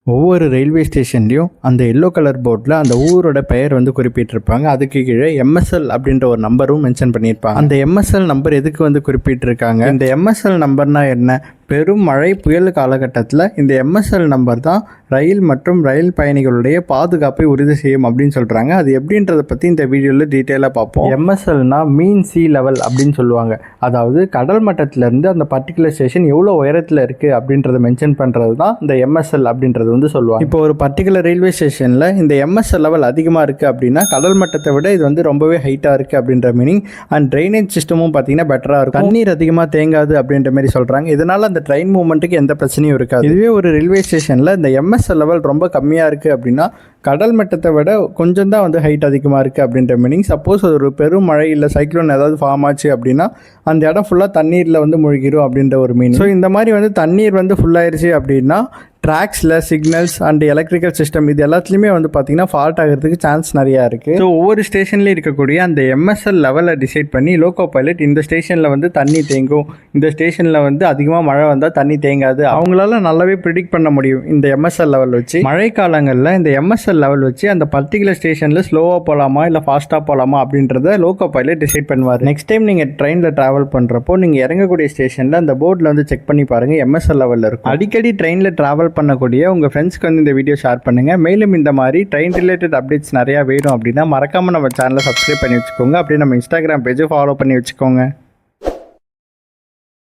ஒவ்வொரு ரயில்வே ஸ்டேஷன்லேயும் அந்த yellow colour போர்டில் அந்த ஊரோட பெயர் வந்து குறிப்பிட்டிருப்பாங்க. அதுக்கு கீழே எம்எஸ்எல் அப்படின்ற ஒரு நம்பரும் மென்ஷன் பண்ணியிருப்பாங்க. அந்த எம்எஸ்எல் நம்பர் எதுக்கு வந்து குறிப்பிட்டிருக்காங்க? இந்த எம்எஸ்எல் நம்பர்னா என்ன? பெரும் மழை புயல் காலகட்டத்தில் இந்த எம்எஸ்எல் நம்பர் தான் ரயில் மற்றும் ரயில் பயணிகளுடைய பாதுகாப்பை உறுதி செய்யும் அப்படின்னு சொல்கிறாங்க. அது எப்படின்றத பற்றி இந்த வீடியோவில் டீட்டெயிலாக பார்ப்போம். எம்எஸ்எல்னா மீன் சி லெவல் அப்படின்னு சொல்லுவாங்க. அதாவது கடல் மட்டத்திலேருந்து அந்த பர்டிகுலர் ஸ்டேஷன் எவ்வளோ உயரத்தில் இருக்குது அப்படின்றத மென்ஷன் பண்ணுறது தான் இந்த எம்எஸ்எல் அப்படின்றது வந்து சொல்லுவாங்க. இப்போ ஒரு பர்டிகுலர் ரயில்வே ஸ்டேஷனில் இந்த எம்எஸ்எல் லெவல் அதிகமாக இருக்குது அப்படின்னா கடல் மட்டத்தை விட இது வந்து ரொம்பவே ஹைட்டாக இருக்குது அப்படின்ற மீனிங். அண்ட் ட்ரைனேஜ் சிஸ்டமும் பார்த்தீங்கன்னா பெட்டராக இருக்கும். தண்ணீர் அதிகமாக தேங்காது அப்படின்ற மாதிரி சொல்கிறாங்க. இதனால் அந்த ட்ரெயின் மூவ்மெண்ட்டுக்கு எந்த பிரச்சனையும் இருக்காது. இதுவே ஒரு ரயில்வே ஸ்டேஷனில் இந்த எம்எஸ்எல் லெவல் ரொம்ப கம்மியாக இருக்குது அப்படின்னா கடல் மட்டத்தை விட கொஞ்சம் தான் வந்து ஹைட் அதிகமாக இருக்குது அப்படின்ற மீனிங். சப்போஸ் ஒரு பெரும் மழை இல்லை சைக்ளோன் ஏதாவது ஃபார்ம் ஆச்சு அப்படின்னா அந்த இடம் ஃபுல்லாக தண்ணீரில் வந்து மூழ்கிடும் அப்படின்ற ஒரு மீனிங். ஸோ இந்த மாதிரி வந்து தண்ணீர் வந்து ஃபுல்லாகிடுச்சு அப்படின்னா ட்ராக்ஸில் சிக்னல்ஸ் அண்ட் எலக்ட்ரிக்கல் சிஸ்டம் இது எல்லாத்துலேயுமே வந்து பார்த்திங்கன்னா ஃபால்ட் ஆகிறதுக்கு சான்ஸ் நிறையா இருக்குது. ஸோ ஒவ்வொரு ஸ்டேஷன்லேயும் இருக்கக்கூடிய அந்த எம்எஸ்எல் லெவலை டிசைட் பண்ணி லோக்கோ பைலட் இந்த ஸ்டேஷனில் வந்து தண்ணி தேங்கும், இந்த ஸ்டேஷனில் வந்து அதிகமாக மழை வந்தால் தண்ணி தேங்காது, அவங்களால நல்லாவே ப்ரிடிக்ட் பண்ண முடியும் இந்த எம்எஸ்எல் லெவல் வச்சு. மழை காலங்களில் இந்த எம்எஸ்எல் லெவல் வச்சு அந்த பர்டிகுலர் ஸ்டேஷனில் ஸ்லோவாக போகலாமா இல்லை ஃபாஸ்ட்டாக போகலாமா அப்படின்றத லோக்கோ பைலட் டிசைட் பண்ணுவார். நெக்ஸ்ட் டைம் நீங்கள் ட்ரெயினில் ட்ராவல் பண்ணுறப்போ நீங்கள் இறங்கக்கூடிய ஸ்டேஷனில் அந்த போர்டில் வந்து செக் பண்ணி பாருங்கள் எம்எஸ்எல் லெவலில் இருக்கும். அடிக்கடி ட்ரெயினில் ட்ராவல் பண்ணக்கூடிய உங்கள் ஃப்ரெண்ட்ஸ்க்கு வந்து இந்த வீடியோ ஷேர் பண்ணுங்கள். மேலும் இந்த மாதிரி ட்ரெயின் ரிலேட்டட் அப்டேட்ஸ் நிறையா வேணும் அப்படின்னா மறக்காமல் நம்ம சேனலை சப்ஸ்கிரைப் பண்ணி வச்சுக்கோங்க. அப்படியே நம்ம இன்ஸ்டாகிராம் பேஜை ஃபாலோ பண்ணி வச்சுக்கோங்க.